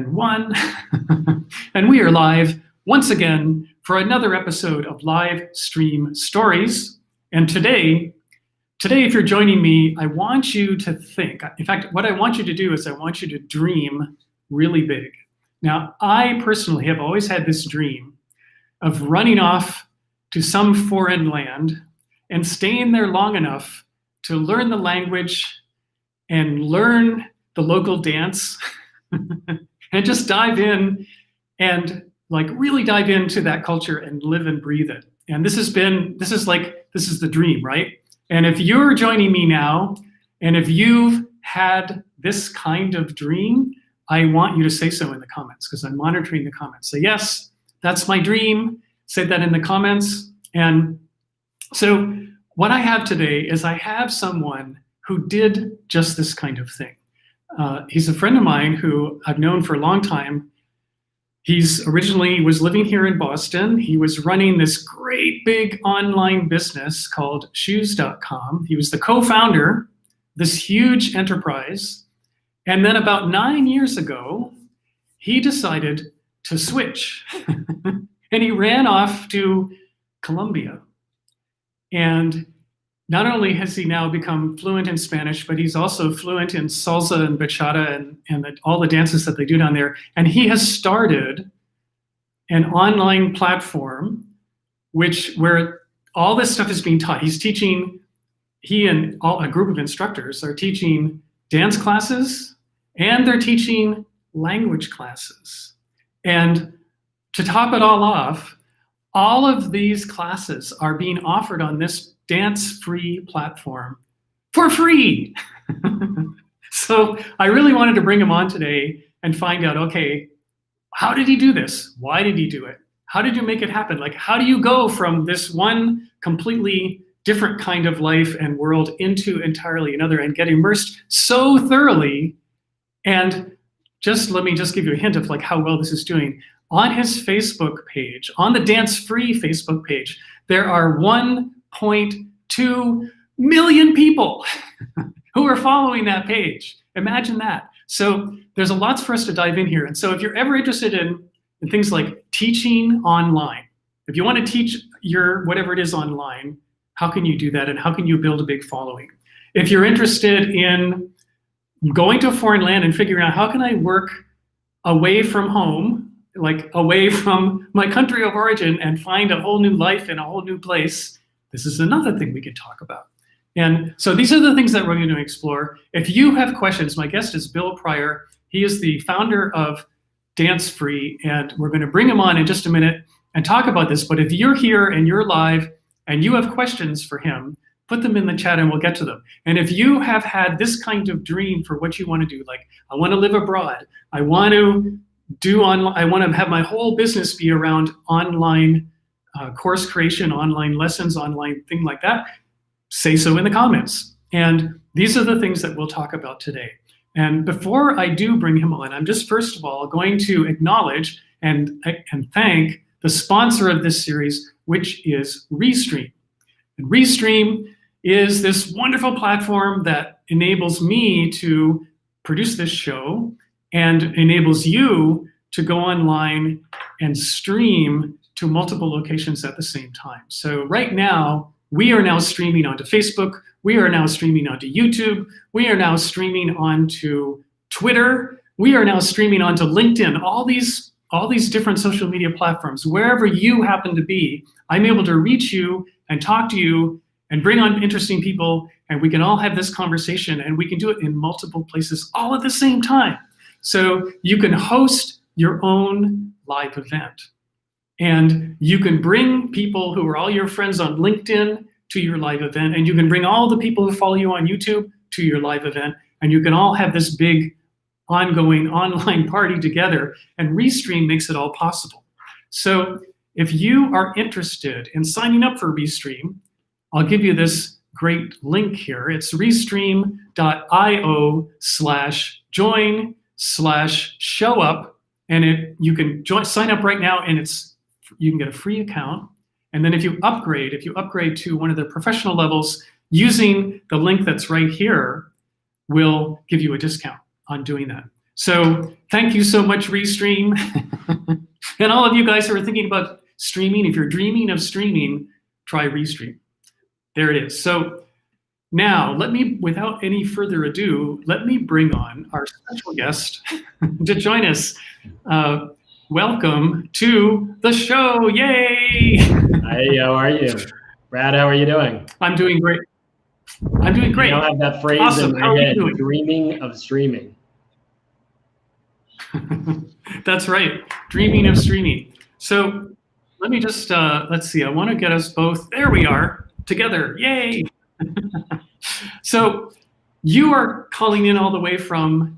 One, and we are live once again for another episode of Live Stream Stories. And today, if you're joining me, I want you to think. In fact, what I want you to do is I want you to dream really big. Now, I personally have always had this dream of running off to some foreign land and staying there long enough to learn the language and learn the local dance and just dive in and really dive into that culture and live and breathe it. And this is the dream, right? And if you're joining me now, and if you've had this kind of dream, I want you to say so in the comments because I'm monitoring the comments. Say, yes, that's my dream. Say that in the comments. And so what I have today is I have someone who did just this kind of thing. He's a friend of mine who I've known for a long time. He's originally was living here in Boston. He was running this great big online business called shoes.com. He was the co-founder, this huge enterprise. And then about 9 years ago, he decided to switch. And he ran off to Colombia. And not only has he now become fluent in Spanish, but he's also fluent in salsa and bachata and all the dances that they do down there. And he has started an online platform where all this stuff is being taught. He and a group of instructors are teaching dance classes and they're teaching language classes. And to top it all off, all of these classes are being offered on this Dancefree platform for free. So I really wanted to bring him on today and find out, okay, how did he do this? Why did he do it? How did you make it happen? How do you go from this one completely different kind of life and world into entirely another and get immersed so thoroughly? And let me give you a hint of how well this is doing. On his Facebook page, on the Dancefree Facebook page, there are 1.2 million people who are following that page. Imagine that. So there's a lot for us to dive in here. And so if you're ever interested in things like teaching online, if you want to teach your whatever it is online, how can you do that? And how can you build a big following? If you're interested in going to a foreign land and figuring out how can I work away from home, away from my country of origin and find a whole new life in a whole new place, this is another thing we could talk about. And so these are the things that we're going to explore. If you have questions, my guest is Bill Pryor. He is the founder of Dancefree, and we're going to bring him on in just a minute and talk about this. But if you're here and you're live and you have questions for him, put them in the chat and we'll get to them. And if you have had this kind of dream for what you want to do, I want to live abroad, I want to have my whole business be around online course creation, online lessons, online thing like that, say so in the comments. And these are the things that we'll talk about today. And before I do bring him on, I'm just first of all going to acknowledge and thank the sponsor of this series, which is Restream. And Restream is this wonderful platform that enables me to produce this show and enables you to go online and stream to multiple locations at the same time. So right now, we are now streaming onto Facebook, we are now streaming onto YouTube, we are now streaming onto Twitter, we are now streaming onto LinkedIn, all these different social media platforms. Wherever you happen to be, I'm able to reach you and talk to you and bring on interesting people, and we can all have this conversation, and we can do it in multiple places all at the same time. So you can host your own live event. And you can bring people who are all your friends on LinkedIn to your live event, and you can bring all the people who follow you on YouTube to your live event, and you can all have this big ongoing online party together, and Restream makes it all possible. So if you are interested in signing up for Restream, I'll give you this great link here. It's restream.io/join/showup, and you can sign up right now, and you can get a free account. And then if you upgrade to one of the professional levels, using the link that's right here, will give you a discount on doing that. So Thank you so much, Restream. And all of you guys who are thinking about streaming, if you're dreaming of streaming, try Restream. There it is. So now, without any further ado, let me bring on our special guest to join us. Welcome to the show. Yay! Hi, how are you? Brad, how are you doing? I'm doing great. I'm doing great. I have that phrase Awesome. in How my are you head, doing? dreaming of streaming. That's right, dreaming of streaming. So let me just, let's see, I want to get us both, there we are, together, yay! So you are calling in all the way from,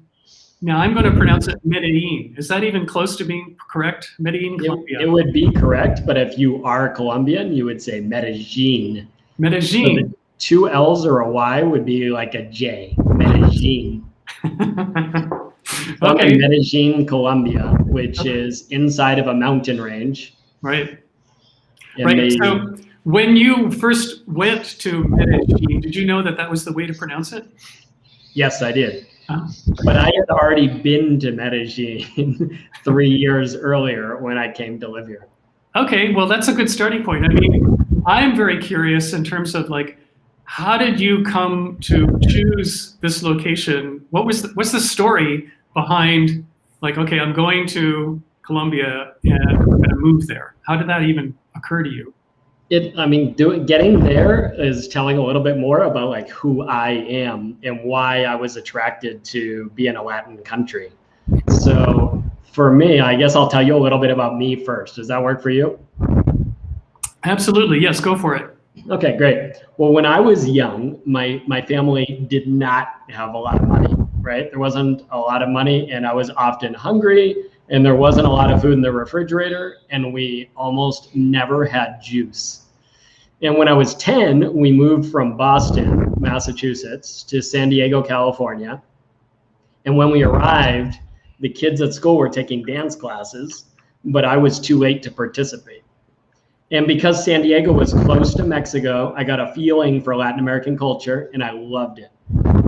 now I'm going to pronounce it Medellin. Is that even close to being correct? Medellin, Colombia. It would be correct, but if you are Colombian, you would say Medellin. Medellin. So the two L's or a Y would be like a J, Medellin. I'm in Medellin, Colombia, which is inside of a mountain range. Right. Right. So when you first went to Medellin, did you know that that was the way to pronounce it? Yes, I did. Oh. But I had already been to Medellin 3 years earlier when I came to live here. Okay, well, that's a good starting point. I mean, I'm very curious in terms of like, how did you come to choose this location? What's the story behind like, okay, I'm going to Colombia and I'm going to move there? How did that even occur to you? Getting there is telling a little bit more about like who I am and why I was attracted to be in a Latin country. So for me, I guess I'll tell you a little bit about me first. Does that work for you? Absolutely, yes, go for it. Okay, great. Well, when I was young, my family did not have a lot of money, right? There wasn't a lot of money and I was often hungry and there wasn't a lot of food in the refrigerator and we almost never had juice. And when I was 10, we moved from Boston, Massachusetts to San Diego, California. And when we arrived, the kids at school were taking dance classes, but I was too late to participate. And because San Diego was close to Mexico, I got a feeling for Latin American culture and I loved it.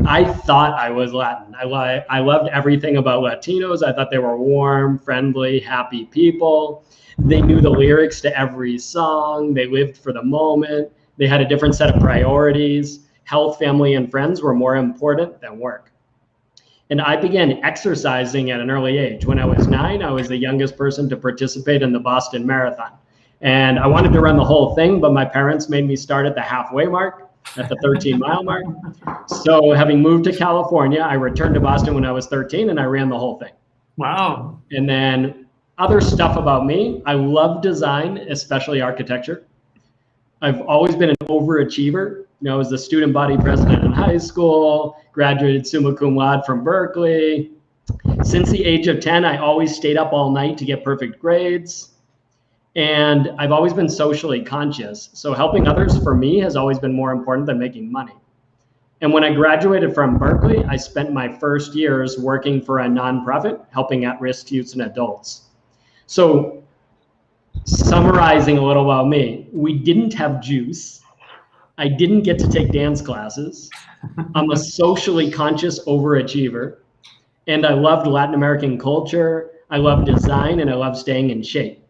I thought I was Latin. I loved everything about Latinos. I thought they were warm, friendly, happy people. They knew the lyrics to every song. They lived for the moment. They had a different set of priorities. Health, family, and friends were more important than work. And I began exercising at an early age. When I was 9, I was the youngest person to participate in the Boston Marathon. And I wanted to run the whole thing, but my parents made me start at the halfway mark, at the 13-mile mark. So having moved to California, I returned to Boston when I was 13 and I ran the whole thing. Wow. And then other stuff about me, I love design, especially architecture. I've always been an overachiever. I was the student body president in high school, graduated summa cum laude from Berkeley. Since the age of 10, I always stayed up all night to get perfect grades. And I've always been socially conscious. So helping others for me has always been more important than making money. And when I graduated from Berkeley, I spent my first years working for a nonprofit, helping at-risk youths and adults. So summarizing a little about me, we didn't have juice. I didn't get to take dance classes. I'm a socially conscious overachiever. And I loved Latin American culture. I love design and I love staying in shape.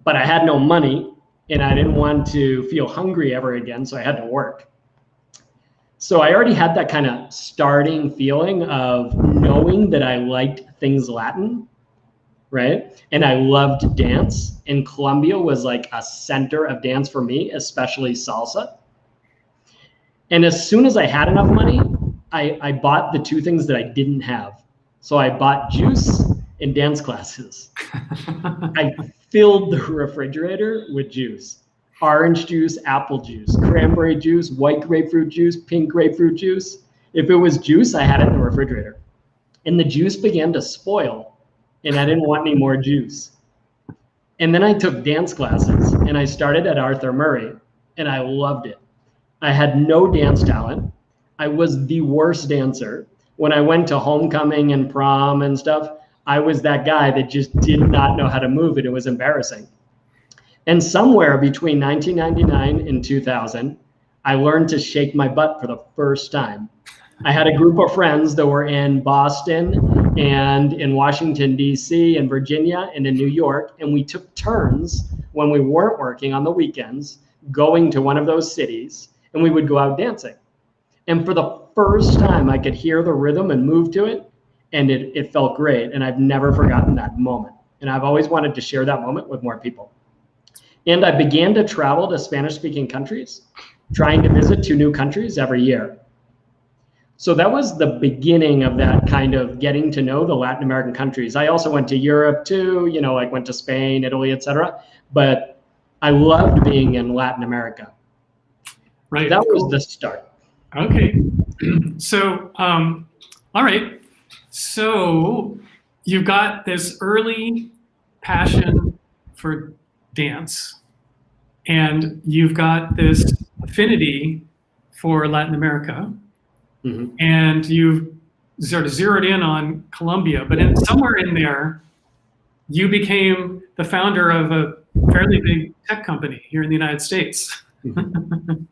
But I had no money and I didn't want to feel hungry ever again, so I had to work. So I already had that kind of starting feeling of knowing that I liked things Latin, right? And I loved dance, and Colombia was like a center of dance for me, especially salsa. And as soon as I had enough money, I bought the two things that I didn't have. So I bought juice and dance classes. I filled the refrigerator with juice. Orange juice, apple juice, cranberry juice, white grapefruit juice, pink grapefruit juice. If it was juice, I had it in the refrigerator. And the juice began to spoil, and I didn't want any more juice. And then I took dance classes, and I started at Arthur Murray, and I loved it. I had no dance talent. I was the worst dancer. When I went to homecoming and prom and stuff, I was that guy that just did not know how to move it. It was embarrassing. And somewhere between 1999 and 2000, I learned to shake my butt for the first time. I had a group of friends that were in Boston and in Washington, D.C., and Virginia, and in New York. And we took turns when we weren't working on the weekends, going to one of those cities, and we would go out dancing. And for the first time, I could hear the rhythm and move to it, and it felt great. And I've never forgotten that moment. And I've always wanted to share that moment with more people. And I began to travel to Spanish-speaking countries, trying to visit 2 new countries every year. So that was the beginning of that kind of getting to know the Latin American countries. I also went to Europe too, like went to Spain, Italy, etc. But I loved being in Latin America. Right. That was the start. Okay. So, all right. So you've got this early passion for dance, and you've got this affinity for Latin America. Mm-hmm. And you've sort of zeroed in on Colombia, but somewhere in there, you became the founder of a fairly big tech company here in the United States. Mm-hmm.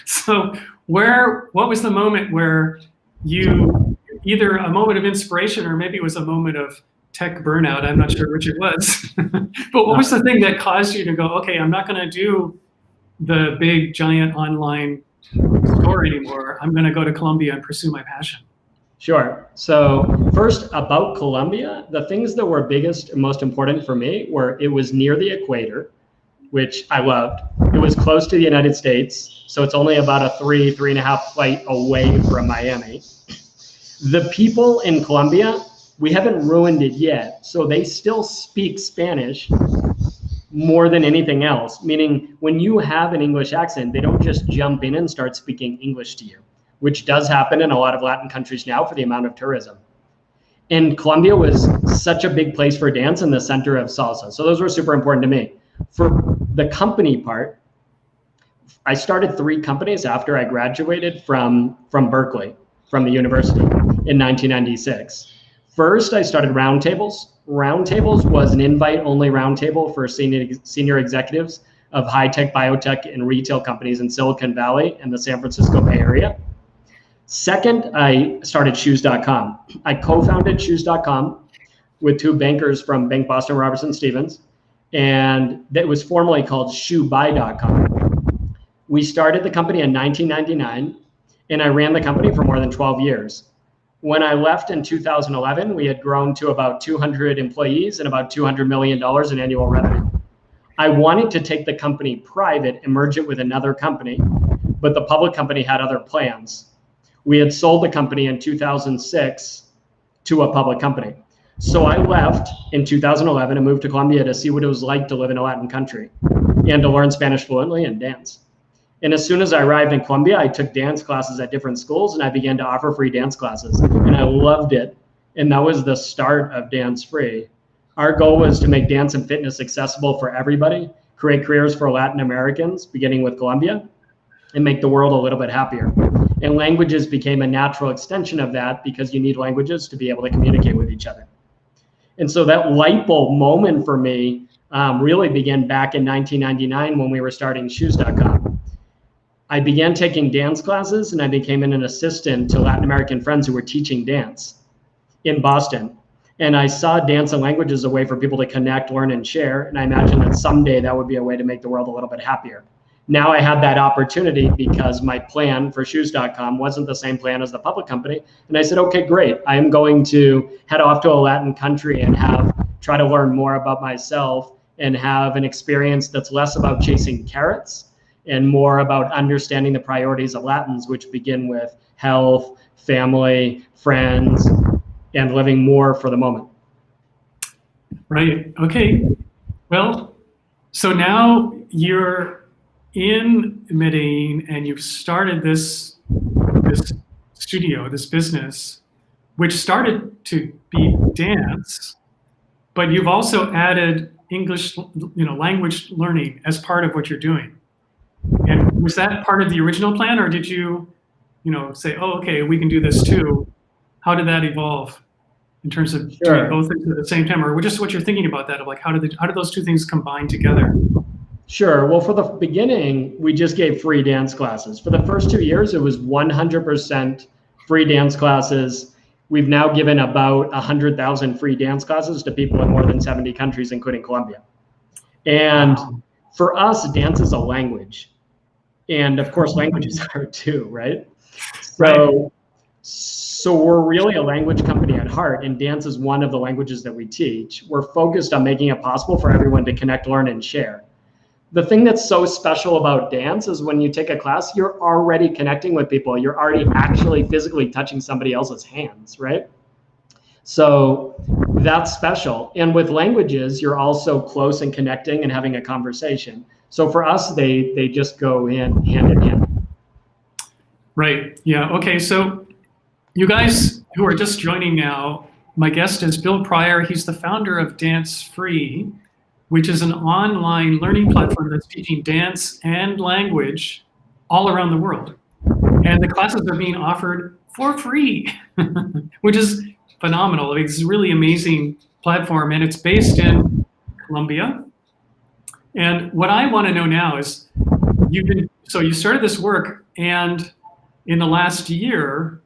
So what was the moment where you, either a moment of inspiration or maybe it was a moment of tech burnout, I'm not sure which it was, but what was the thing that caused you to go, okay, I'm not going to do the big giant online store anymore. I'm going to go to Colombia and pursue my passion. Sure. So first, about Colombia, the things that were biggest and most important for me were it was near the equator, which I loved. It was close to the United States, so it's only about a 3.5 flight away from Miami. The people in Colombia, we haven't ruined it yet, so they still speak Spanish more than anything else, meaning when you have an English accent, they don't just jump in and start speaking English to you, which does happen in a lot of Latin countries now for the amount of tourism. And Colombia was such a big place for dance in the center of salsa. So those were super important to me. For the company part, I started 3 companies after I graduated from Berkeley, from the university in 1996. First, I started Roundtables. Roundtables was an invite-only roundtable for senior executives of high-tech, biotech, and retail companies in Silicon Valley and the San Francisco Bay Area. Second, I started Shoes.com. I co-founded Shoes.com with 2 bankers from Bank Boston Robertson Stevens, and that was formerly called ShoeBuy.com. We started the company in 1999, and I ran the company for more than 12 years. When I left in 2011, we had grown to about 200 employees and about $200 million in annual revenue. I wanted to take the company private and merge it with another company, but the public company had other plans. We had sold the company in 2006 to a public company. So I left in 2011 and moved to Colombia to see what it was like to live in a Latin country and to learn Spanish fluently and dance. And as soon as I arrived in Colombia, I took dance classes at different schools and I began to offer free dance classes. And I loved it. And that was the start of Dancefree. Our goal was to make dance and fitness accessible for everybody, create careers for Latin Americans, beginning with Colombia, and make the world a little bit happier. And languages became a natural extension of that because you need languages to be able to communicate with each other. And so that light bulb moment for me really began back in 1999 when we were starting Shoes.com. I began taking dance classes and I became an assistant to Latin American friends who were teaching dance in Boston. And I saw dance and language as a way for people to connect, learn, and share. And I imagined that someday that would be a way to make the world a little bit happier. Now I had that opportunity because my plan for Shoes.com wasn't the same plan as the public company. And I said, okay, great. I'm going to head off to a Latin country and try to learn more about myself and have an experience that's less about chasing carrots and more about understanding the priorities of Latins, which begin with health, family, friends, and living more for the moment. Right. Okay. Well, so now you're in Medellin and you've started this studio, this business, which started to be dance, but you've also added English, language learning as part of what you're doing. And was that part of the original plan, or did you, say, oh, okay, we can do this too? How did that evolve in terms of doing both things at the same time, or just what you're thinking about that, of like how did those two things combine together? Sure. Well, for the beginning, we just gave free dance classes. For the first 2 years, it was 100% free dance classes. We've now given about 100,000 free dance classes to people in more than 70 countries, including Colombia. And for us, dance is a language. And of course, languages are too, right? So we're really a language company at heart, and dance is one of the languages that we teach. We're focused on making it possible for everyone to connect, learn, and share. The thing that's so special about dance is when you take a class, you're already connecting with people. You're already actually physically touching somebody else's hands, right? So that's special. And with languages, you're also close and connecting and having a conversation. So for us, they just go hand in hand. Right. Yeah. Okay. So you guys who are just joining now, my guest is Bill Pryor. He's the founder of Dancefree, which is an online learning platform that's teaching dance and language all around the world. And the classes are being offered for free, which is phenomenal. It's a really amazing platform, and it's based in Colombia. And what I want to know now is, you started this work, and in the last year,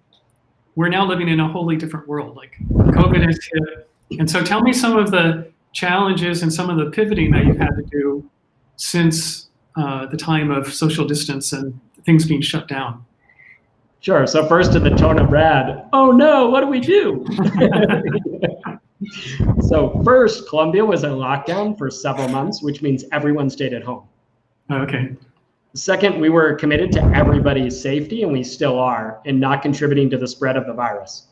we're now living in a wholly different world. Like COVID has hit. And so tell me some of the challenges and some of the pivoting that you've had to do since the time of social distance and things being shut down. Sure. So first, to the tone of Brad, oh no, what do we do? So first, Colombia was in lockdown for several months, which means everyone stayed at home. Okay. Second, we were committed to everybody's safety, and we still are, and not contributing to the spread of the virus.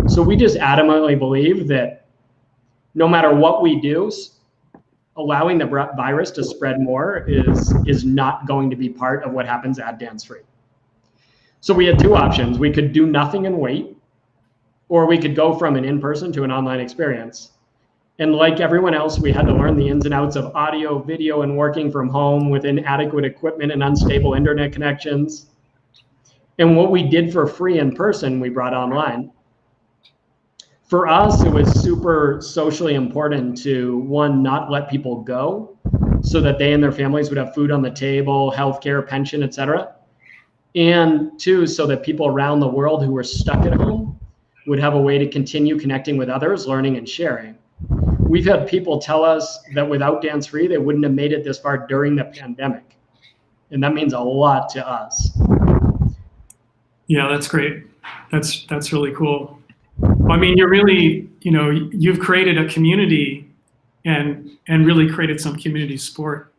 So we just adamantly believe that no matter what we do, allowing the virus to spread more is not going to be part of what happens at Dancefree. So we had two options. We could do nothing and wait, or we could go from an in-person to an online experience. And like everyone else, we had to learn the ins and outs of audio, video, and working from home with inadequate equipment and unstable internet connections. And what we did for free in person, we brought online. For us, it was super socially important to, one, not let people go so that they and their families would have food on the table, healthcare, pension, et cetera. And two, so that people around the world who were stuck at home would have a way to continue connecting with others, learning and sharing. We've had people tell us that without Dancefree, they wouldn't have made it this far during the pandemic. And that means a lot to us. Yeah, that's great. That's really cool. I mean, you're really, you've created a community and really created some community support,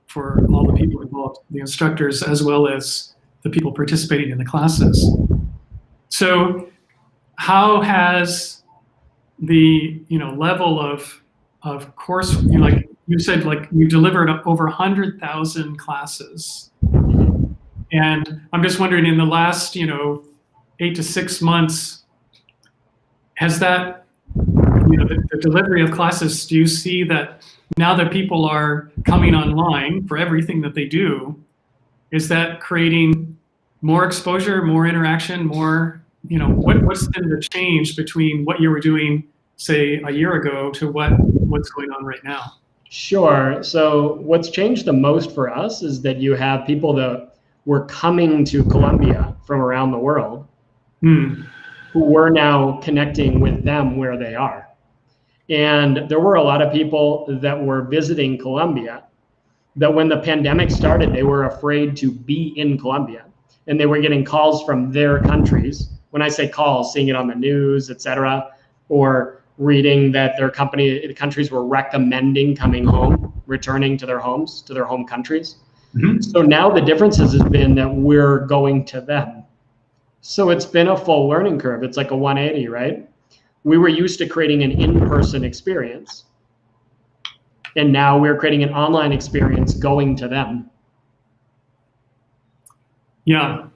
for all the people involved, the instructors, as well as the people participating in the classes. So how has the level of course, like you said, like you delivered over 100,000 classes, and I'm just wondering, in the last 8 to 6 months, has that the delivery of classes, do you see that now that people are coming online for everything that they do, is that creating more exposure, more interaction, more what's been the change between what you were doing, say, a year ago to what's going on right now? Sure. So what's changed the most for us is that you have people that were coming to Colombia from around the world who we're now connecting with them where they are. And there were a lot of people that were visiting Colombia that when the pandemic started, they were afraid to be in Colombia. And they were getting calls from their countries. When I say calls, seeing it on the news, et cetera, or reading that their countries were recommending coming home, returning to their homes, to their home countries. Mm-hmm. So now the difference has been that we're going to them. So it's been a full learning curve. It's like a 180, right? We were used to creating an in-person experience, and now we're creating an online experience going to them. Yeah,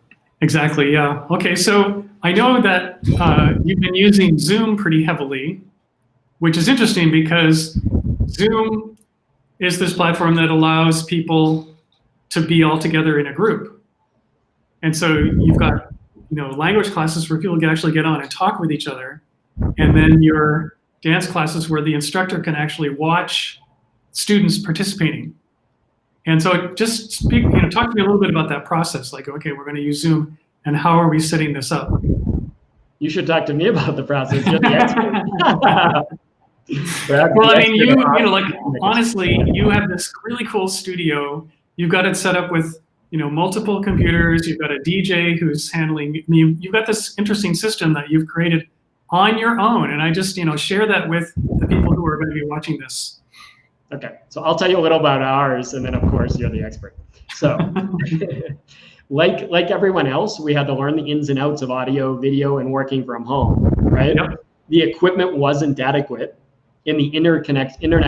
exactly. Yeah. Okay. So I know that you've been using Zoom pretty heavily, which is interesting because Zoom is this platform that allows people to be all together in a group. And so you've got, language classes where people can actually get on and talk with each other. And then your dance classes where the instructor can actually watch students participating. And so just talk to me a little bit about that process. Like, okay, we're going to use Zoom, and how are we setting this up? You should talk to me about the process. You're the expert. Well, I mean, you know, like honestly, you have this really cool studio. You've got it set up with, you know, multiple computers. You've got a DJ who's handling. You've got this interesting system that you've created on your own, and I just, you know, share that with the people who are going to be watching this. Okay, so I'll tell you a little about ours, and then of course you're the expert. So, like everyone else, we had to learn the ins and outs of audio, video, and working from home. Right? Yep. The equipment wasn't adequate, and the internet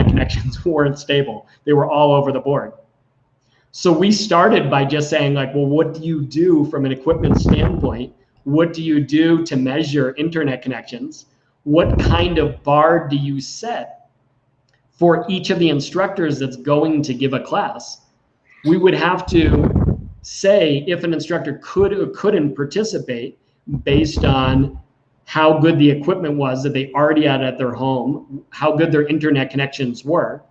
connections weren't stable. They were all over the board. So we started by just saying, like, well, what do you do from an equipment standpoint? What do you do to measure internet connections? What kind of bar do you set for each of the instructors that's going to give a class? We would have to say if an instructor could or couldn't participate based on how good the equipment was that they already had at their home, how good their internet connections were,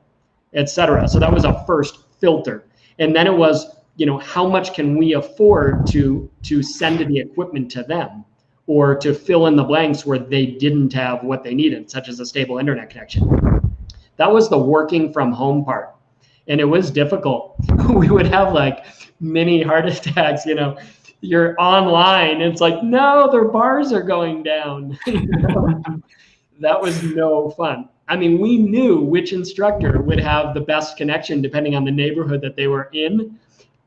etc. So that was a first filter. And then it was, you know, how much can we afford to send the equipment to them, or to fill in the blanks where they didn't have what they needed, such as a stable internet connection. That was the working from home part. And it was difficult. We would have like mini heart attacks, you know, you're online, it's like, no, their bars are going down. That was no fun. I mean, we knew which instructor would have the best connection depending on the neighborhood that they were in.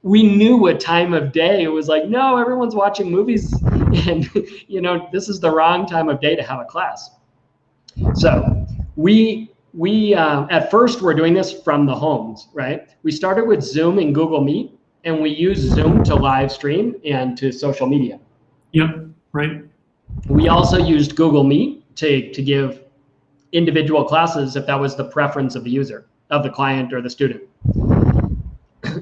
We knew what time of day. It was like, no, everyone's watching movies, and you know, this is the wrong time of day to have a class. So we at first were doing this from the homes, right? We started with Zoom and Google Meet, and we used Zoom to live stream and to social media. Yep, right. We also used Google Meet to give individual classes if that was the preference of the user, of the client or the student.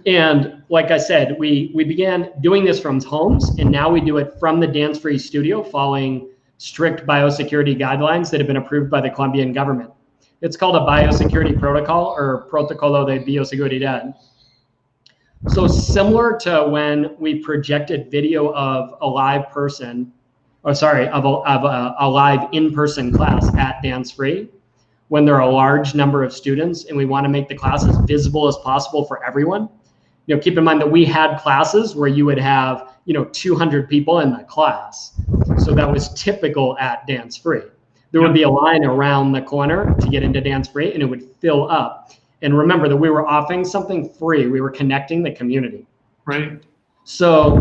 And like I said, we began doing this from homes, and now we do it from the Dancefree studio following strict biosecurity guidelines that have been approved by the Colombian government. It's called a biosecurity protocol, or Protocolo de Bioseguridad. So similar to when we projected video of a live person, or sorry, of a live in-person class at Dancefree, when there are a large number of students and we want to make the class as visible as possible for everyone. You know, keep in mind that we had classes where you would have, you know, 200 people in the class. So that was typical at Dancefree. There would be a line around the corner to get into Dancefree, and it would fill up. And remember that we were offering something free. We were connecting the community. Right. So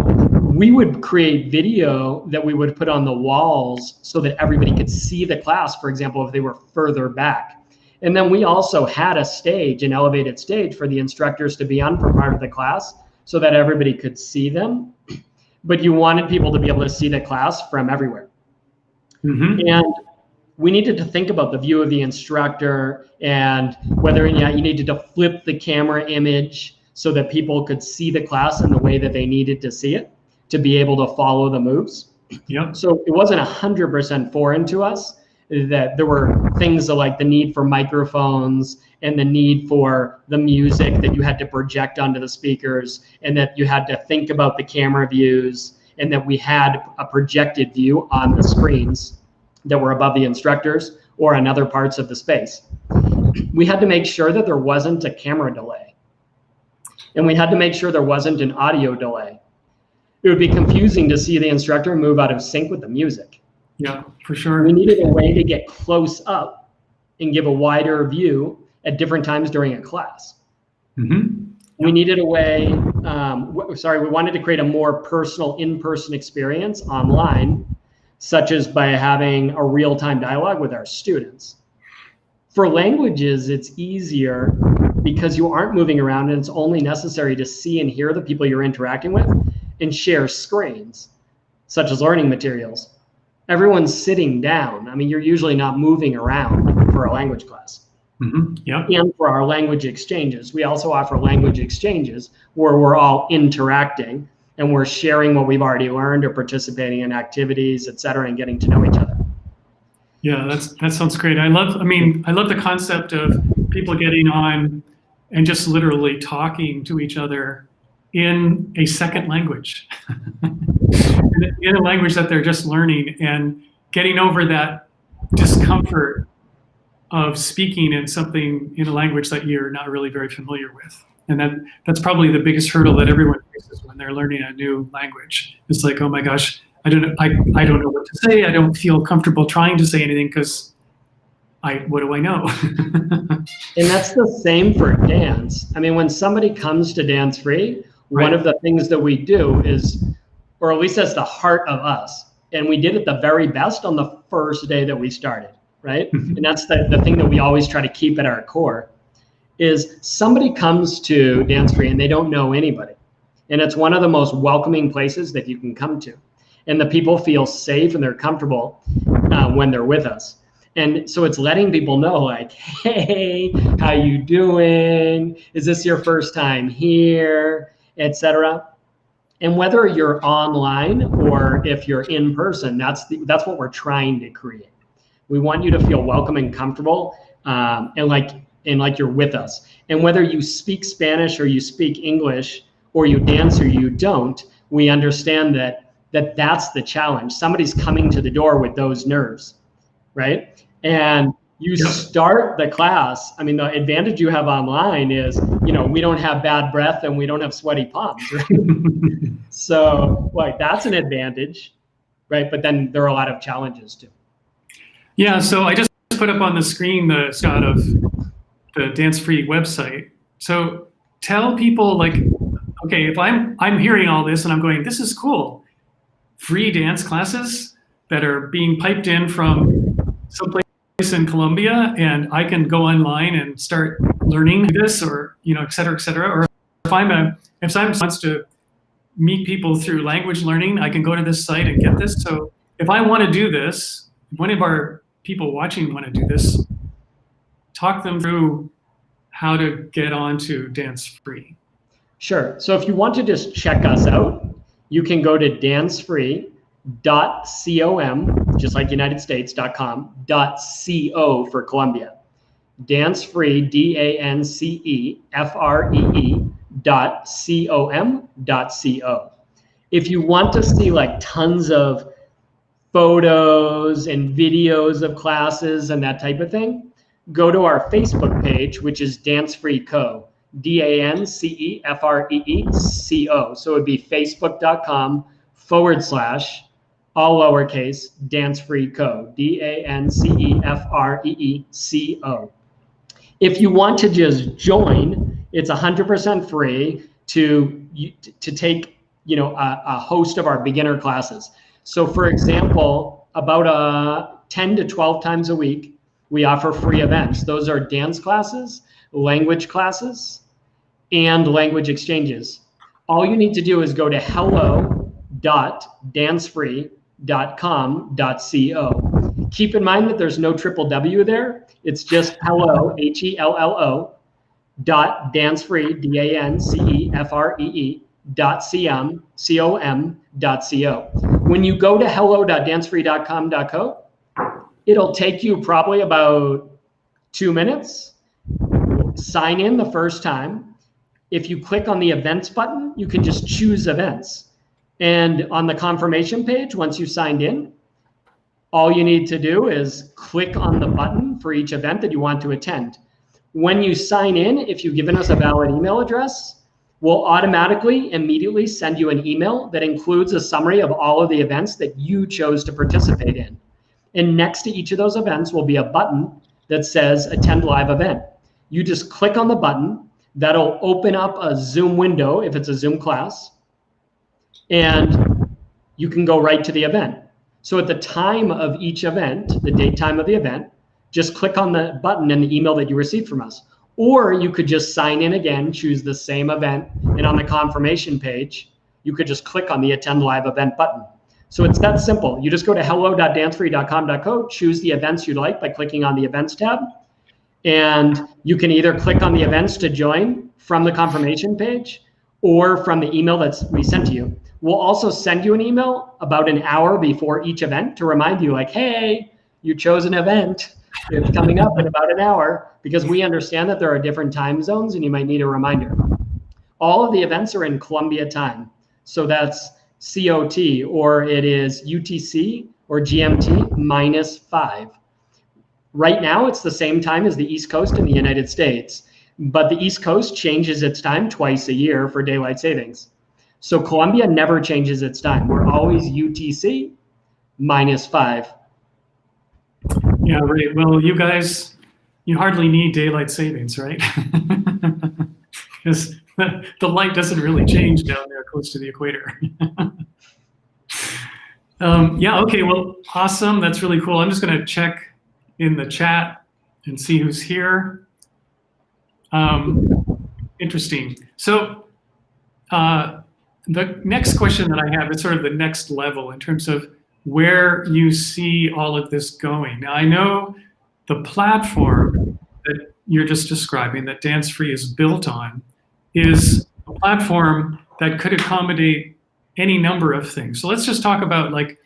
we would create video that we would put on the walls so that everybody could see the class, for example, if they were further back. And then we also had a stage, an elevated stage for the instructors to be on for part of the class so that everybody could see them. But you wanted people to be able to see the class from everywhere. Mm-hmm. And we needed to think about the view of the instructor and whether you needed to flip the camera image so that people could see the class in the way that they needed to see it to be able to follow the moves. Yep. So it wasn't 100% foreign to us that there were things like the need for microphones and the need for the music that you had to project onto the speakers, and that you had to think about the camera views, and that we had a projected view on the screens that were above the instructors or on other parts of the space. We had to make sure that there wasn't a camera delay, and we had to make sure there wasn't an audio delay. It would be confusing to see the instructor move out of sync with the music. Yeah, for sure. We needed a way to get close up and give a wider view at different times during a class. Mm-hmm. We needed a way, we wanted to create a more personal in-person experience online, such as by having a real-time dialogue with our students. For languages, it's easier because you aren't moving around, and it's only necessary to see and hear the people you're interacting with and share screens, such as learning materials. Everyone's sitting down. I mean, you're usually not moving around for a language class. Mm-hmm. Yep. And for our language exchanges, we also offer language exchanges where we're all interacting and we're sharing what we've already learned or participating in activities, et cetera, and getting to know each other. Yeah, that sounds great. I love the concept of people getting on and just literally talking to each other in a second language, in a language that they're just learning. And getting over that discomfort of speaking in a language that you're not really very familiar with. And that's probably the biggest hurdle that everyone faces when they're learning a new language. It's like, oh my gosh, I don't know what to say. I don't feel comfortable trying to say anything because what do I know? And that's the same for dance. I mean, when somebody comes to Dancefree, one of the things that we do is, or at least that's the heart of us, and we did it the very best on the first day that we started, right? And that's the thing that we always try to keep at our core, is somebody comes to Dancefree and they don't know anybody. And it's one of the most welcoming places that you can come to. And the people feel safe and they're comfortable when they're with us. And so it's letting people know, like, hey, how you doing? Is this your first time here, etc. And whether you're online or if you're in person, that's what we're trying to create. We want you to feel welcome and comfortable, and like you're with us. And whether you speak Spanish or you speak English or you dance or you don't, we understand that's the challenge. Somebody's coming to the door with those nerves, right? And you start the class. I mean, the advantage you have online is, we don't have bad breath and we don't have sweaty palms, right? So that's an advantage, right? But then there are a lot of challenges too. Yeah, so I just put up on the screen the shot of the Dancefree website. So tell people, like, okay, if I'm hearing all this and I'm going, this is cool. Free dance classes that are being piped in from someplace in Colombia, and I can go online and start learning this, or et cetera, et cetera. Or if someone wants to meet people through language learning, I can go to this site and get this. So if I want to do this, one of our people watching want to do this, talk them through how to get onto Dancefree. Sure. So if you want to just check us out, you can go to dancefree.com, just like United States.com, .co for Colombia. Dancefree, DANCEFREE.com.co. If you want to see like tons of photos and videos of classes and that type of thing, go to our Facebook page, which is Dancefree Co. DANCEFREECO. So it would be facebook.com/ all lowercase Dancefree Co. DANCEFREECO. If you want to just join, it's 100% free to take a host of our beginner classes. So for example, about 10 to 12 times a week, we offer free events. Those are dance classes, language classes, and language exchanges. All you need to do is go to hello.dancefree.com.co. Keep in mind that there's no triple W there. It's just hello, HELLO, .dancefree, DANCEFREE.com.co. When you go to hello.dancefree.com.co, it'll take you probably about 2 minutes. Sign in the first time. If you click on the events button, you can just choose events. And on the confirmation page, once you signed in, all you need to do is click on the button for each event that you want to attend. When you sign in, if you've given us a valid email address, we'll automatically, immediately send you an email that includes a summary of all of the events that you chose to participate in. And next to each of those events will be a button that says attend live event. You just click on the button. That'll open up a Zoom window if it's a Zoom class, and you can go right to the event. So at the time of each event, the date time of the event, just click on the button in the email that you received from us. Or you could just sign in again, choose the same event, and on the confirmation page, you could just click on the attend live event button. So it's that simple. You just go to hello.dancefree.com.co, choose the events you'd like by clicking on the events tab. And you can either click on the events to join from the confirmation page or from the email that we sent to you. We'll also send you an email about an hour before each event to remind you, like, hey, you chose an event. It's coming up in about an hour, because we understand that there are different time zones and you might need a reminder. All of the events are in Colombia time. So that's COT, or it is UTC, or GMT -5. Right now, it's the same time as the East Coast in the United States, but the East Coast changes its time twice a year for daylight savings. So Colombia never changes its time. We're always UTC -5. Yeah, right. Well, you guys, you hardly need daylight savings, right? Because the light doesn't really change down there close to the equator. Yeah, okay, well, awesome. That's really cool. I'm just going to check in the chat and see who's here. Interesting. So the next question that I have is sort of the next level in terms of where you see all of this going. Now, I know the platform that you're just describing, that Dancefree is built on, is a platform that could accommodate any number of things. So let's just talk about, like,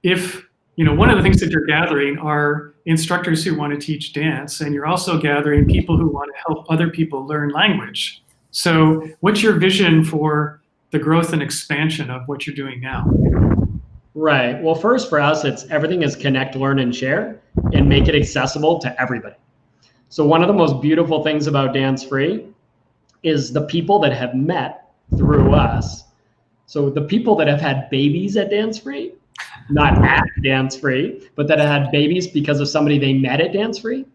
if, you know, one of the things that you're gathering are instructors who want to teach dance, and you're also gathering people who want to help other people learn language. So what's your vision for the growth and expansion of what you're doing now? Right. Well, first for us, it's everything is connect, learn, and share, and make it accessible to everybody. So one of the most beautiful things about Dancefree is the people that have met through us. So the people that have had babies at Dancefree, not at Dancefree, but that have had babies because of somebody they met at Dancefree,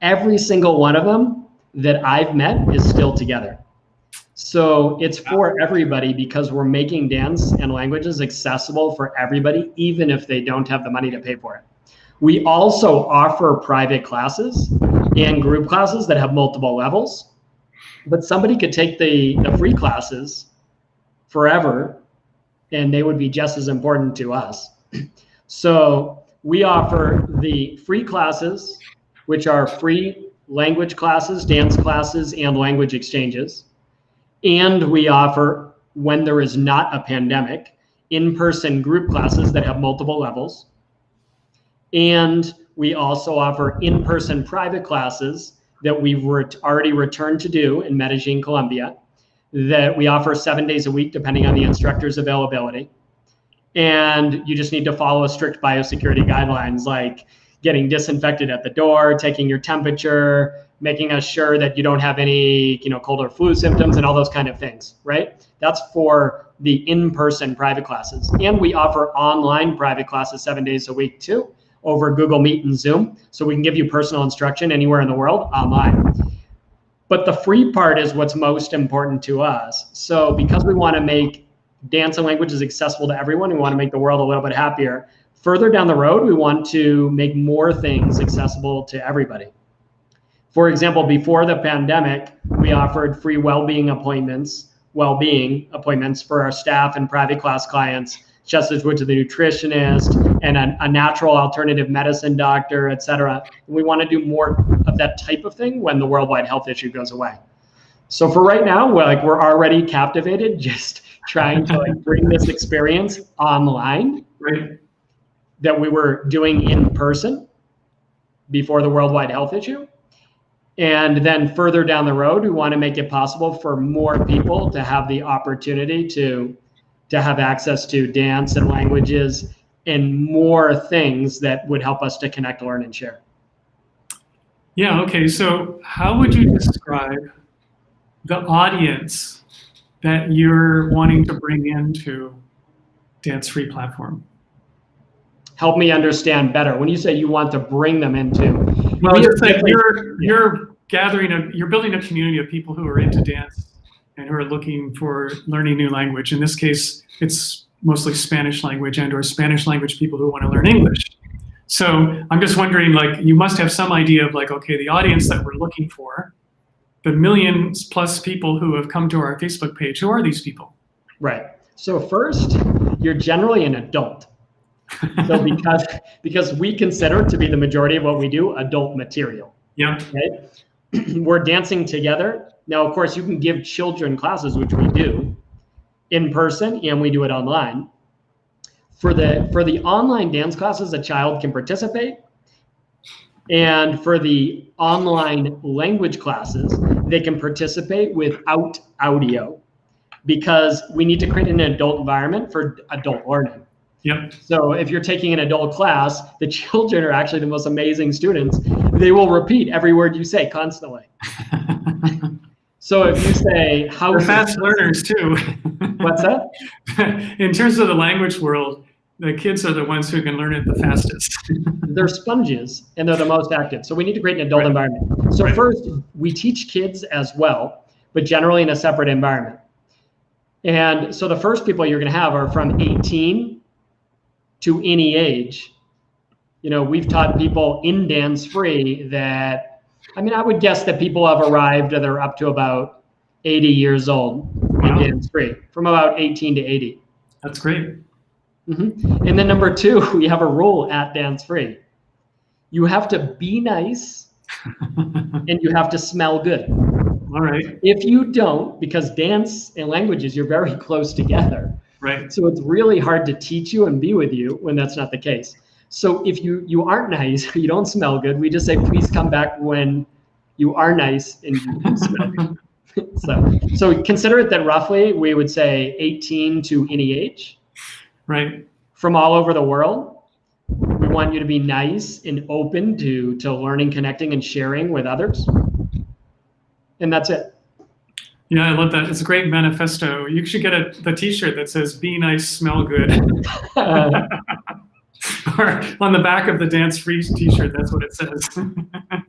every single one of them that I've met is still together. So it's for everybody because we're making dance and languages accessible for everybody, even if they don't have the money to pay for it. We also offer private classes and group classes that have multiple levels, but somebody could take the free classes forever and they would be just as important to us. So we offer the free classes, which are free language classes, dance classes, and language exchanges. And we offer, when there is not a pandemic, in-person group classes that have multiple levels. And we also offer in-person private classes that we've already returned to do in Medellin, Colombia, that we offer 7 days a week, depending on the instructor's availability. And you just need to follow strict biosecurity guidelines, like getting disinfected at the door, taking your temperature, making us sure that you don't have any, cold or flu symptoms and all those kind of things, right? That's for the in-person private classes. And we offer online private classes 7 days a week too, over Google Meet and Zoom. So we can give you personal instruction anywhere in the world online. But the free part is what's most important to us. So because we want to make dance and languages accessible to everyone, we want to make the world a little bit happier. Further down the road, we want to make more things accessible to everybody. For example, before the pandemic, we offered free well-being appointments for our staff and private class clients, just as would to the nutritionist and a natural alternative medicine doctor, et cetera. We want to do more of that type of thing when the worldwide health issue goes away. So for right now, we're already captivated, just trying to bring this experience online, right, that we were doing in person before the worldwide health issue. And then further down the road, we want to make it possible for more people to have the opportunity to have access to dance and languages and more things that would help us to connect, learn, and share. Yeah, okay. So how would you describe the audience that you're wanting to bring into Dancefree platform? Help me understand better. When you say you want to bring them into, well, you're building a community of people who are into dance and who are looking for learning new language. In this case, it's mostly Spanish language or Spanish language people who want to learn English. So I'm just wondering, you must have some idea of okay, the audience that we're looking for, the millions plus people who have come to our Facebook page. Who are these people? Right. So first, you're generally an adult. So because we consider to be the majority of what we do adult material. Yeah. Right? We're dancing together. Now, of course, you can give children classes, which we do in person, and we do it online. For the online dance classes, a child can participate. And for the online language classes, they can participate without audio because we need to create an adult environment for adult learning. Yep. So if you're taking an adult class, the children are actually the most amazing students. They will repeat every word you say constantly. So if you say house, they're fast learners too. What's that? In terms of the language world, the kids are the ones who can learn it the fastest. They're sponges and they're the most active. So we need to create an adult environment. So first, we teach kids as well, but generally in a separate environment. And so the first people you're going to have are from 18 to any age. You know, we've taught people in Dancefree that, I mean, I would guess that people have arrived, they're up to about 80 years old in Dancefree, from about 18 to 80. That's great. Mm-hmm. And then number two, we have a rule at Dancefree. You have to be nice and you have to smell good. All right. If you don't, because dance and languages, you're very close together. Right. So it's really hard to teach you and be with you when that's not the case. So if you aren't nice, or you don't smell good, we just say, please come back when you are nice and you smell good. So consider it that roughly we would say 18 to any age. Right. From all over the world. We want you to be nice and open to learning, connecting, and sharing with others. And that's it. Yeah, I love that. It's a great manifesto. You should get the t-shirt that says, be nice, smell good. Or on the back of the Dancefree t-shirt, that's what it says.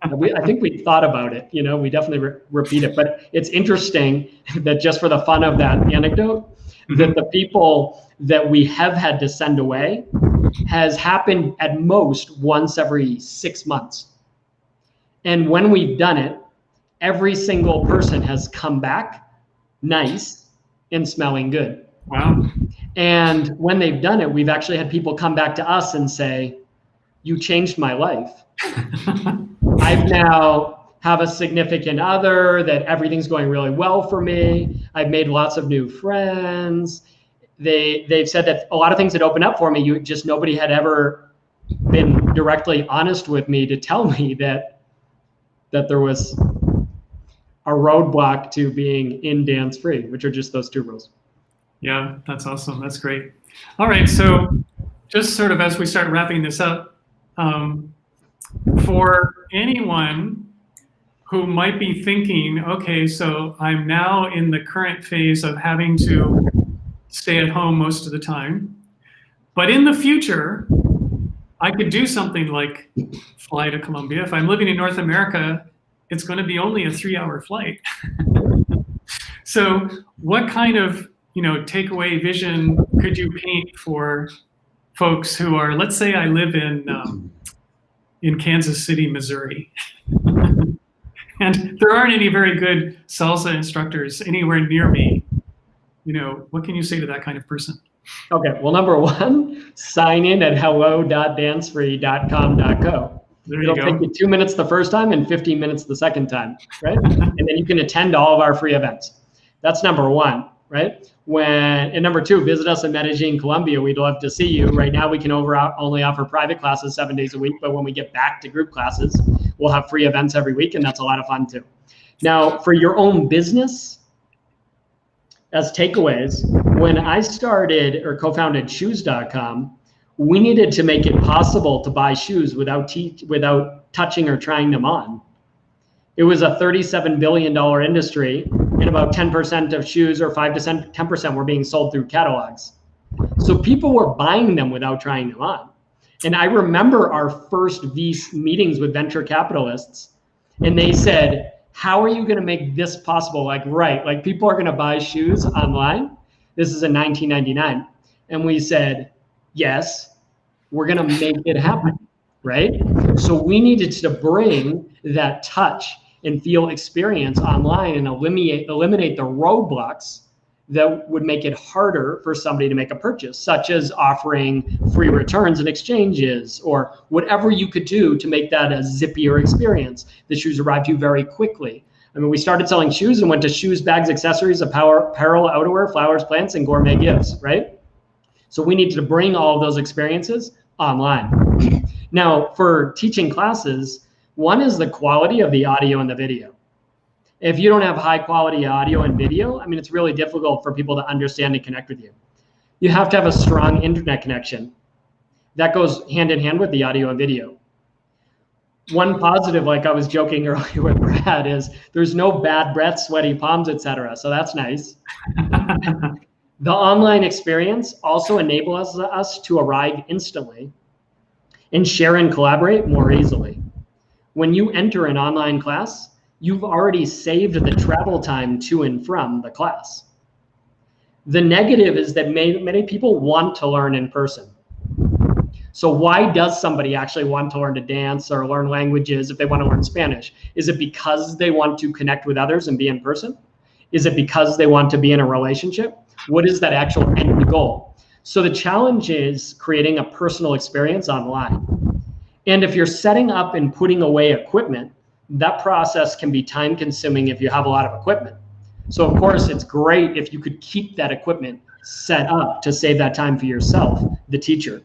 I think we thought about it. You know, we definitely repeat it. But it's interesting that just for the fun of that anecdote, that the people that we have had to send away has happened at most once every 6 months. And when we've done it, every single person has come back nice and smelling good. Wow. And when they've done it, we've actually had people come back to us and say, you changed my life. I've now have a significant other, that everything's going really well for me. I've made lots of new friends. They've said that a lot of things had opened up for me. Nobody had ever been directly honest with me to tell me that there was a roadblock to being in Dancefree, which are just those two rules. Yeah, that's awesome. That's great. All right, so just sort of as we start wrapping this up, for anyone who might be thinking, okay, so I'm now in the current phase of having to stay at home most of the time, but in the future, I could do something like fly to Colombia. If I'm living in North America, it's going to be only a 3-hour flight. So what kind of, takeaway vision could you paint for folks who are, let's say I live in Kansas City, Missouri, and there aren't any very good salsa instructors anywhere near me. What can you say to that kind of person? Okay, well, number one, sign in at hello.dancefree.com.co. It'll take you 2 minutes the first time and 15 minutes the second time, right? And then you can attend all of our free events. That's number one, right? And number two, visit us in Medellin, Colombia. We'd love to see you. Right now, we can only offer private classes 7 days a week, but when we get back to group classes, we'll have free events every week, and that's a lot of fun too. Now, for your own business, as takeaways, when I started or co-founded shoes.com, we needed to make it possible to buy shoes without touching or trying them on. It was a $37 billion industry, and about 10% of shoes, or 5 to 10%, were being sold through catalogs. So people were buying them without trying them on. And I remember our first meetings with venture capitalists, and they said, how are you going to make this possible? Like people are going to buy shoes online. This is in 1999. And we said, yes, we're going to make it happen, right? So we needed to bring that touch and feel experience online and eliminate the roadblocks that would make it harder for somebody to make a purchase, such as offering free returns and exchanges, or whatever you could do to make that a zippier experience. The shoes arrived to you very quickly. I mean, we started selling shoes and went to shoes, bags, accessories, apparel, outerwear, flowers, plants, and gourmet gifts, right? So we needed to bring all of those experiences online. Now, for teaching classes, one is the quality of the audio and the video. If you don't have high quality audio and video, I mean, it's really difficult for people to understand and connect with you. you have to have a strong internet connection. That goes hand in hand with the audio and video. One positive, like I was joking earlier with Brad, is there's no bad breath, sweaty palms, etc. So that's nice. The online experience also enables us to arrive instantly and share and collaborate more easily. When you enter an online class, you've already saved the travel time to and from the class. The negative is that many people want to learn in person. So why does somebody actually want to learn to dance or learn languages if they want to learn Spanish? Is it because they want to connect with others and be in person? Is it because they want to be in a relationship? What is that actual end goal? So the challenge is creating a personal experience online. And if you're setting up and putting away equipment, that process can be time consuming if you have a lot of equipment. So of course, it's great if you could keep that equipment set up to save that time for yourself, the teacher.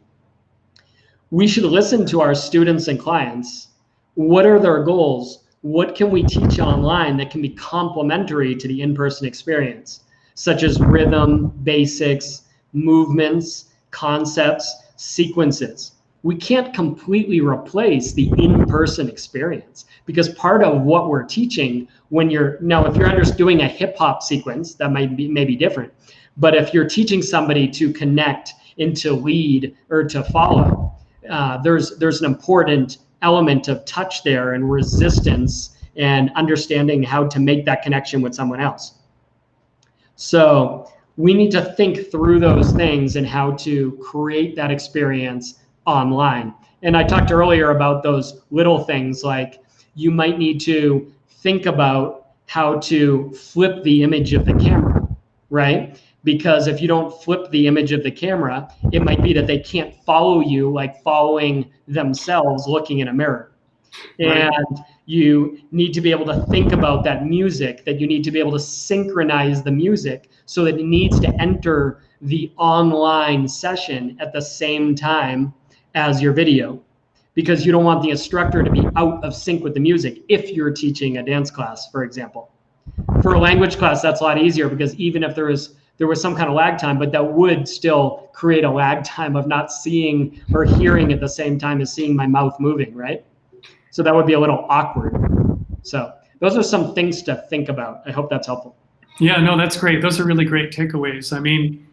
We should listen to our students and clients. What are their goals? What can we teach online that can be complementary to the in-person experience, such as rhythm, basics, movements, concepts, sequences? We can't completely replace the in-person experience, because part of what we're teaching when if you're doing a hip hop sequence, that might be different. But if you're teaching somebody to connect and to lead or to follow, there's an important element of touch there and resistance and understanding how to make that connection with someone else. So we need to think through those things and how to create that experience online. And I talked earlier about those little things, like you might need to think about how to flip the image of the camera, right? Because if you don't flip the image of the camera, it might be that they can't follow you like following themselves looking in a mirror. Right. And you need to be able to think about that music, that you need to be able to synchronize the music so that it needs to enter the online session at the same time as your video, because you don't want the instructor to be out of sync with the music if you're teaching a dance class, for example. For a language class, that's a lot easier, because even if there was some kind of lag time, but that would still create a lag time of not seeing or hearing at the same time as seeing my mouth moving, right? So that would be a little awkward. So those are some things to think about. I hope that's helpful. Yeah, no, that's great. Those are really great takeaways. I mean,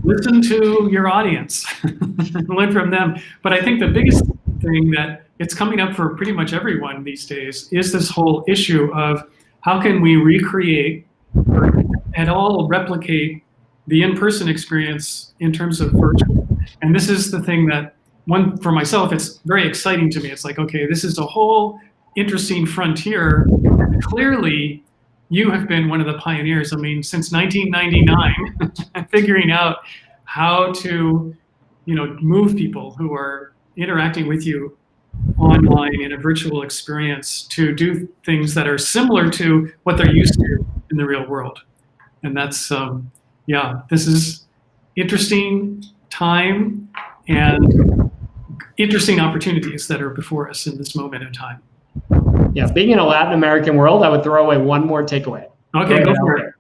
listen to your audience, learn from them. But I think the biggest thing that it's coming up for pretty much everyone these days is this whole issue of how can we recreate or at all replicate the in-person experience in terms of virtual. And this is the thing that, for myself, it's very exciting to me. It's like, okay, this is a whole interesting frontier. And clearly, you have been one of the pioneers. I mean, since 1999, figuring out how to, move people who are interacting with you online in a virtual experience to do things that are similar to what they're used to in the real world. And that's, this is interesting time and interesting opportunities that are before us in this moment in time. Yeah, being in a Latin American world, I would throw away one more takeaway. Okay, go for it.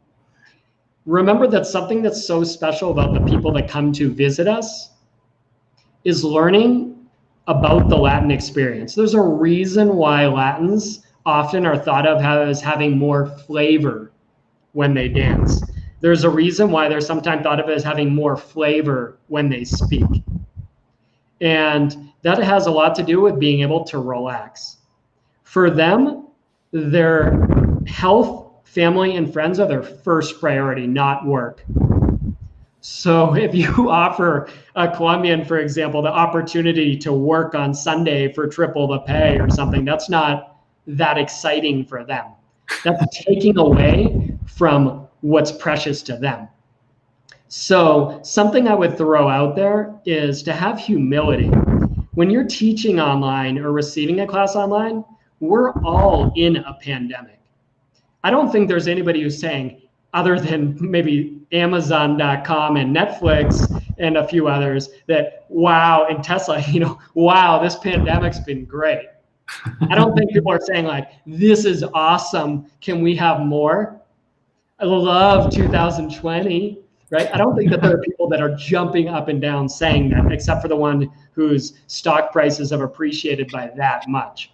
Remember that something that's so special about the people that come to visit us is learning about the Latin experience. There's a reason why Latins often are thought of as having more flavor when they dance. There's a reason why they're sometimes thought of as having more flavor when they speak. And that has a lot to do with being able to relax. For them, their health, family, and friends are their first priority, not work. So if you offer a Colombian, for example, the opportunity to work on Sunday for triple the pay or something, that's not that exciting for them. That's taking away from what's precious to them. So something I would throw out there is to have humility. When you're teaching online or receiving a class online, we're all in a pandemic. I don't think there's anybody who's saying, other than maybe Amazon.com and Netflix and a few others, that wow, and Tesla, wow, this pandemic's been great. I don't think people are saying like, this is awesome, can we have more? I love 2020. right? I don't think that there are people that are jumping up and down saying that, except for the one whose stock prices have appreciated by that much.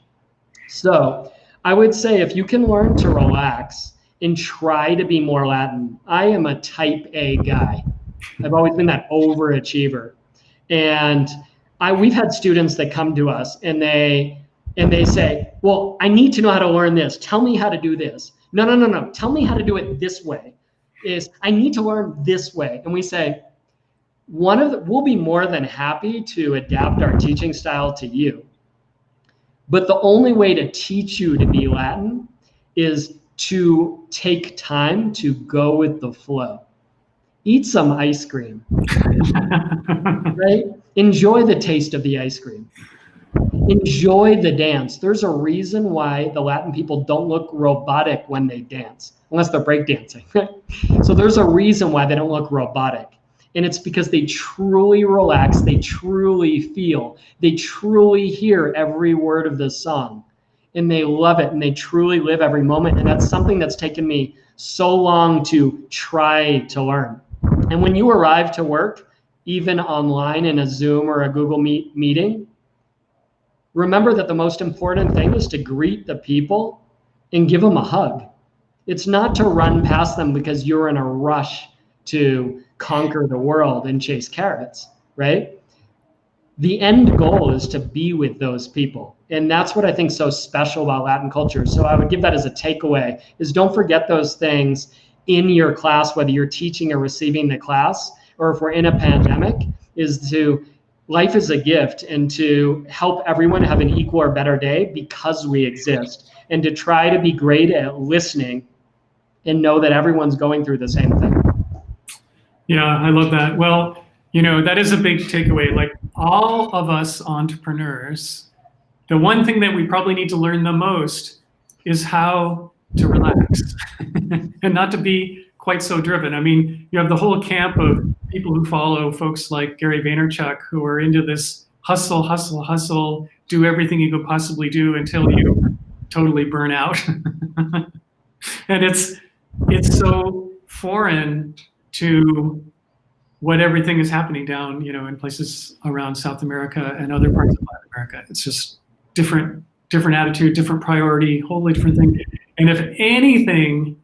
So I would say if you can learn to relax and try to be more Latin. I am a type A guy. I've always been that overachiever. And we've had students that come to us and they say, well, I need to know how to learn this. Tell me how to do this. No. Tell me how to do it this way. I need to learn this way. And we say, we'll be more than happy to adapt our teaching style to you. But the only way to teach you to be Latin is to take time to go with the flow. Eat some ice cream, right? Enjoy the taste of the ice cream. Enjoy the dance. There's a reason why the Latin people don't look robotic when they dance, unless they're breakdancing. So there's a reason why they don't look robotic. And it's because they truly relax, they truly feel, they truly hear every word of the song, and they love it, and they truly live every moment. And that's something that's taken me so long to try to learn. And when you arrive to work, even online in a Zoom or a Google Meet meeting, remember that the most important thing is to greet the people and give them a hug. It's not to run past them because you're in a rush to conquer the world and chase carrots, right? The end goal is to be with those people. And that's what I think is so special about Latin culture. So I would give that as a takeaway, is don't forget those things in your class, whether you're teaching or receiving the class, or if we're in a pandemic, life is a gift, and to help everyone have an equal or better day because we exist, and to try to be great at listening and know that everyone's going through the same thing. Yeah, I love that. Well, that is a big takeaway. Like all of us entrepreneurs, the one thing that we probably need to learn the most is how to relax and not to be quite so driven. I mean, you have the whole camp of people who follow folks like Gary Vaynerchuk, who are into this hustle, do everything you could possibly do until you totally burn out. And it's so foreign to what everything is happening down, in places around South America and other parts of Latin America. It's just different attitude, different priority, wholly different thing. And if anything,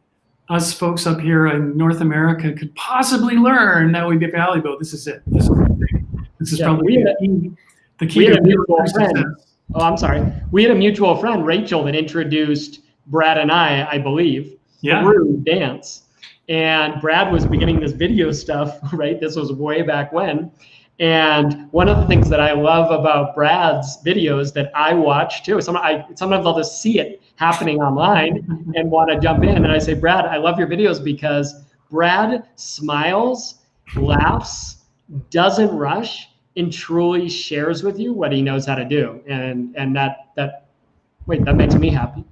us folks up here in North America could possibly learn, that would be valuable. This is it. This is the thing. This is probably the key to mutual friend. Oh, I'm sorry. We had a mutual friend, Rachel, that introduced Brad and I believe, through dance. And Brad was beginning this video stuff, right? This was way back when. And one of the things that I love about Brad's videos that I watch too, sometimes I'll just see it happening online and want to jump in. And I say, Brad, I love your videos because Brad smiles, laughs, doesn't rush, and truly shares with you what he knows how to do. And that makes me happy.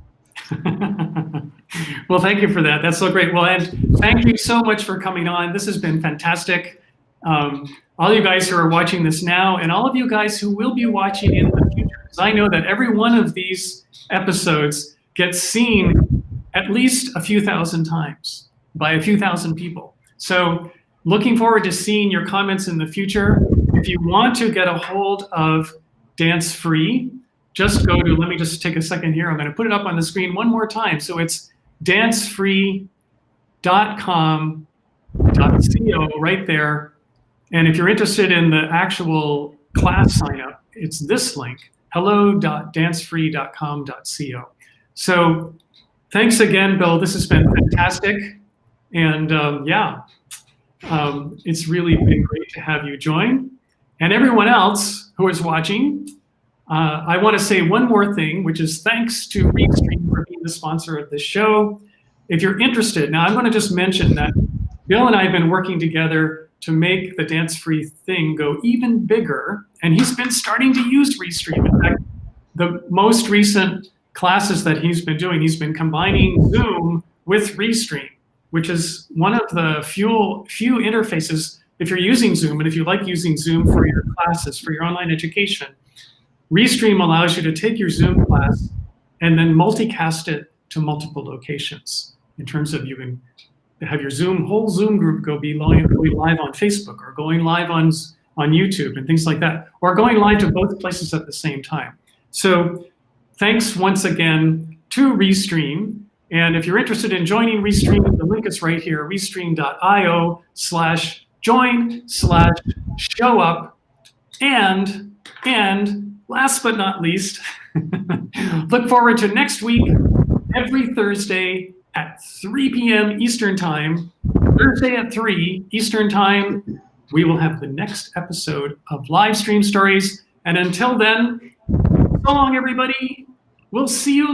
Well, thank you for that. That's so great. Well, and thank you so much for coming on. This has been fantastic. All you guys who are watching this now, and all of you guys who will be watching in the future, because I know that every one of these episodes gets seen at least a few thousand times by a few thousand people. So looking forward to seeing your comments in the future. If you want to get a hold of Dancefree, just go to, let me just take a second here. I'm going to put it up on the screen one more time. So it's dancefree.com.co right there. And if you're interested in the actual class sign up, it's this link, hello.dancefree.com.co. So thanks again, Bill. This has been fantastic. And it's really been great to have you join. And everyone else who is watching, I want to say one more thing, which is thanks to Restream for being the sponsor of this show. If you're interested, now I'm going to just mention that Bill and I have been working together to make the Dancefree thing go even bigger, and he's been starting to use Restream. In fact, the most recent classes that he's been doing, he's been combining Zoom with Restream, which is one of the few interfaces, if you're using Zoom, and if you like using Zoom for your classes, for your online education, Restream allows you to take your Zoom class and then multicast it to multiple locations in terms of you can have your whole Zoom group going live on Facebook, or going live on YouTube and things like that, or going live to both places at the same time. So thanks once again to Restream. And if you're interested in joining Restream, the link is right here, restream.io/join/showup. And last but not least, look forward to next week, every Thursday at 3 p.m. Eastern Time. Thursday at 3 Eastern Time, we will have the next episode of Livestream Stories. And until then, so long, everybody. We'll see you